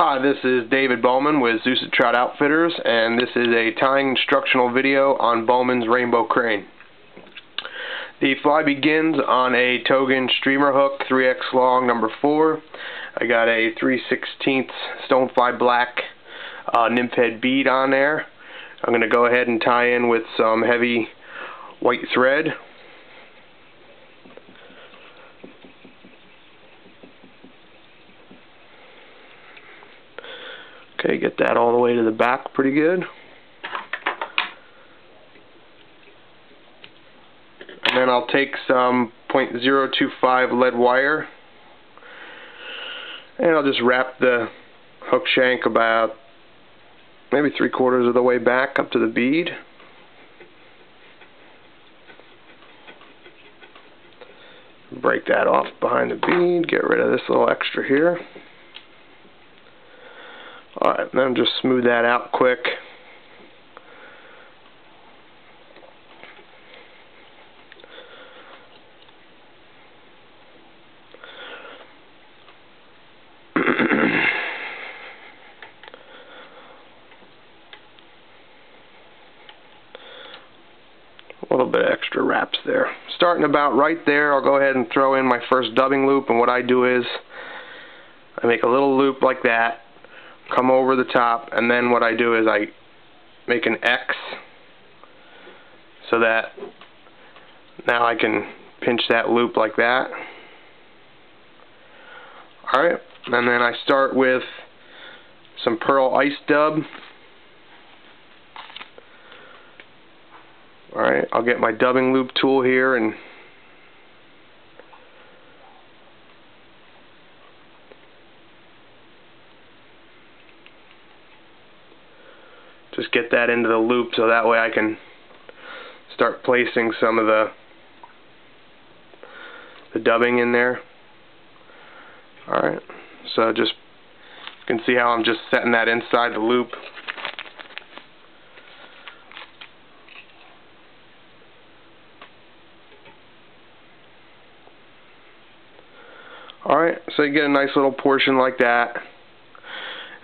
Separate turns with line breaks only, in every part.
Hi, this is David Bowman with Zeus Trout Outfitters, and this is a tying instructional video on Bowman's Rainbow Crane. The fly begins on a Togan streamer hook, 3X long, number 4. I got a 3/16 stonefly black nymph head bead on there. I'm going to go ahead and tie in with some heavy white thread. Okay, get that all the way to the back pretty good. And then I'll take some .025 lead wire and I'll just wrap the hook shank about maybe 3/4 of the way back up to the bead. Break that off behind the bead, get rid of this little extra here. Alright, then just smooth that out quick. A little bit of extra wraps there. Starting about right there, I'll go ahead and throw in my first dubbing loop, and what I do is I make a little loop like that, come over the top, and then what I do is I make an X so that now I can pinch that loop like that. Alright, and then I start with some pearl ice dub. Alright, I'll get my dubbing loop tool here and just get that into the loop so that way I can start placing some of the dubbing in there. Alright, so just you can see how I'm just setting that inside the loop. Alright, so you get a nice little portion like that,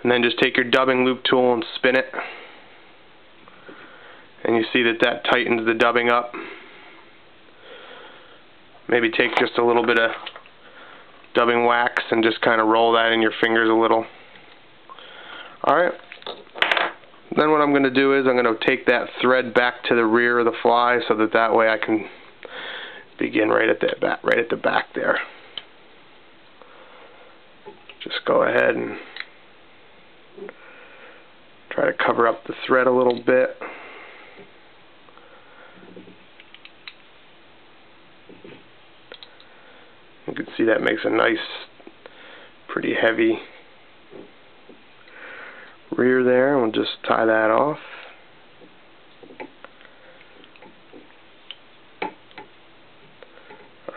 and then just take your dubbing loop tool and spin it, and you see that that tightens the dubbing up. Maybe take just a little bit of dubbing wax and just kind of roll that in your fingers a little. Alright, then what I'm going to do is I'm going to take that thread back to the rear of the fly so that that way I can begin right at the back there. Just go ahead and try to cover up the thread a little bit. You can see that makes a nice, pretty heavy rear there. We'll just tie that off.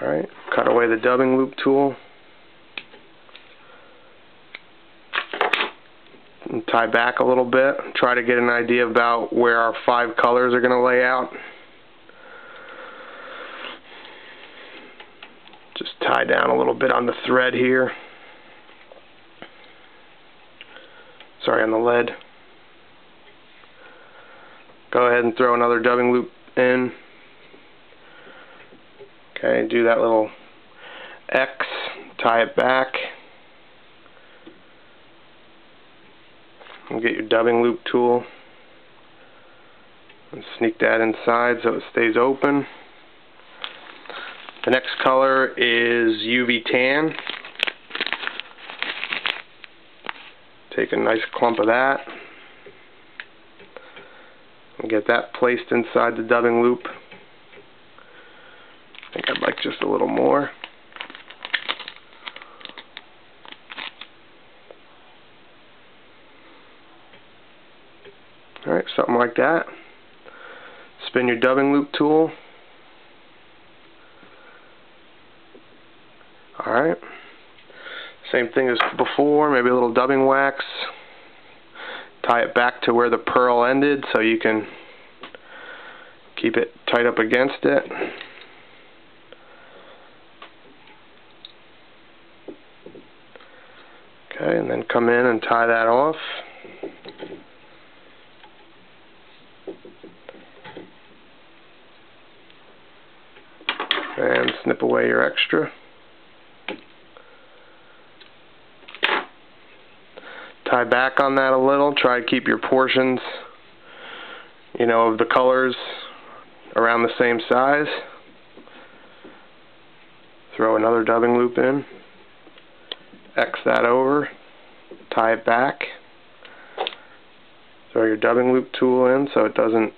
Alright, cut away the dubbing loop tool. And tie back a little bit, try to get an idea about where our 5 colors are going to lay out. Just tie down a little bit on the thread here. Sorry, on the lead. Go ahead and throw another dubbing loop in. Okay, do that little X, tie it back. And get your dubbing loop tool and sneak that inside so it stays open. The next color is UV tan. Take a nice clump of that and get that placed inside the dubbing loop. I think I'd like just a little more. Alright, something like that. Spin your dubbing loop tool. Alright. Same thing as before, maybe a little dubbing wax. Tie it back to where the pearl ended so you can keep it tight up against it. Okay, and then come in and tie that off. And snip away your extra. Tie back on that a little. Try to keep your portions, of the colors around the same size. Throw another dubbing loop in. X that over. Tie it back. Throw your dubbing loop tool in so it doesn't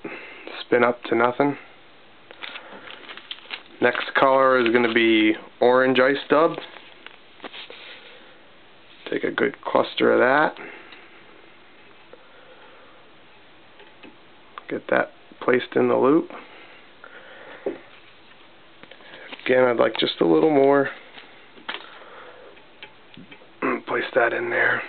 spin up to nothing. Next color is going to be orange ice dub. Take a good cluster of that. Get that placed in the loop. Again, I'd like just a little more. Place that in there.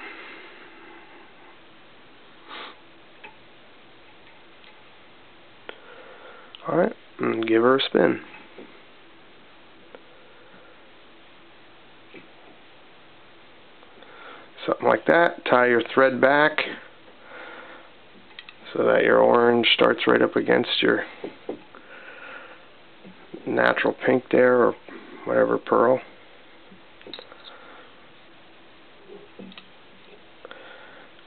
Alright, and give her a spin. Something like that. Tie your thread back so that your orange starts right up against your natural pink there, or whatever pearl.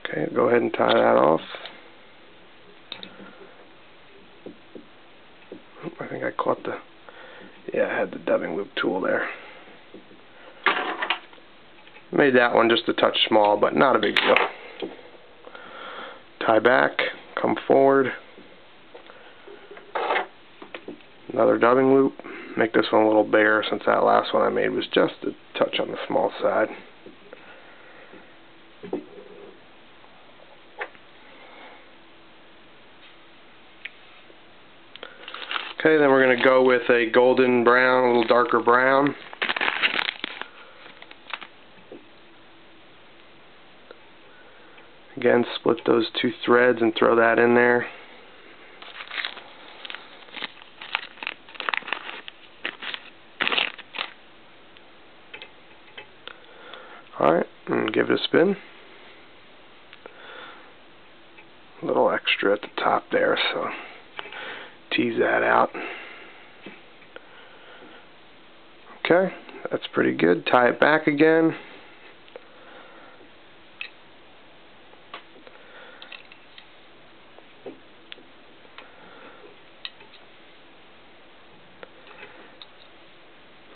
Okay, go ahead and tie that off. I think I caught I had the dubbing loop tool there. Made that one just a touch small, but not a big deal. Tie back, come forward. Another dubbing loop. Make this one a little bigger since that last one I made was just a touch on the small side. Okay, then we're going to go with a golden brown, a little darker brown. Again, split those two threads and throw that in there. Alright, and give it a spin. A little extra at the top there, so tease that out. Okay, that's pretty good. Tie it back again.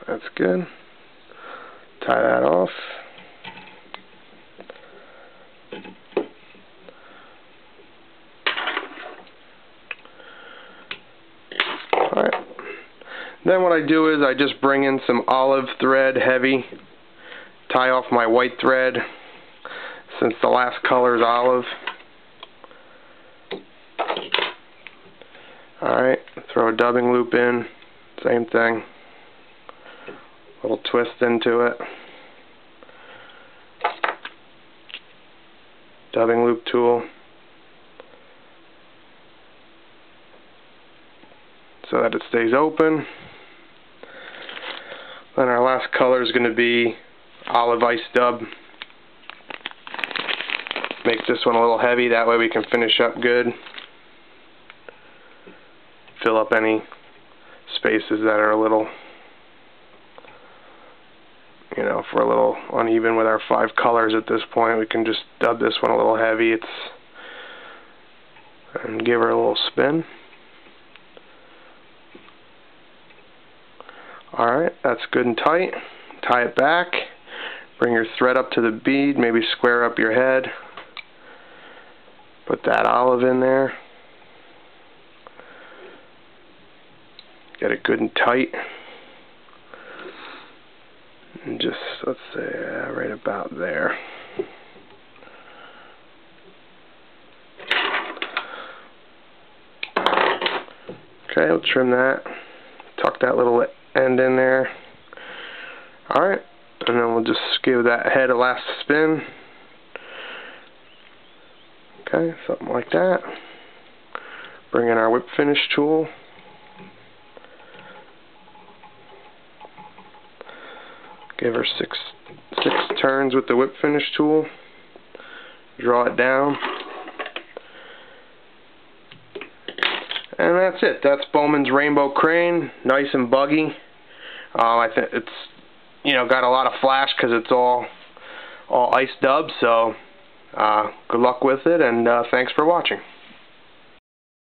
That's good. Tie that off. Alright. Then what I do is I just bring in some olive thread, heavy, tie off my white thread since the last color is olive. Alright, throw a dubbing loop in, same thing. Little twist into it. Dubbing loop tool. So that it stays open. Then our last color is going to be olive ice dub. Make this one a little heavy, that way we can finish up good. Fill up any spaces that are a little, if we're a little uneven with our 5 colors at this point, we can just dub this one a little heavy. And give her a little spin. Alright, that's good and tight. Tie it back. Bring your thread up to the bead, maybe square up your head. Put that olive in there. Get it good and tight. And just, let's say, right about there. Okay, we'll trim that. Tuck that little end in there. Alright, and then we'll just give that head a last spin. Okay, something like that. Bring in our whip finish tool. Give her six turns with the whip finish tool. Draw it down. And that's it. That's Bowman's Rainbow Crane. Nice and buggy. I think it's, you know, got a lot of flash because it's all ice dub. So good luck with it, and thanks for watching.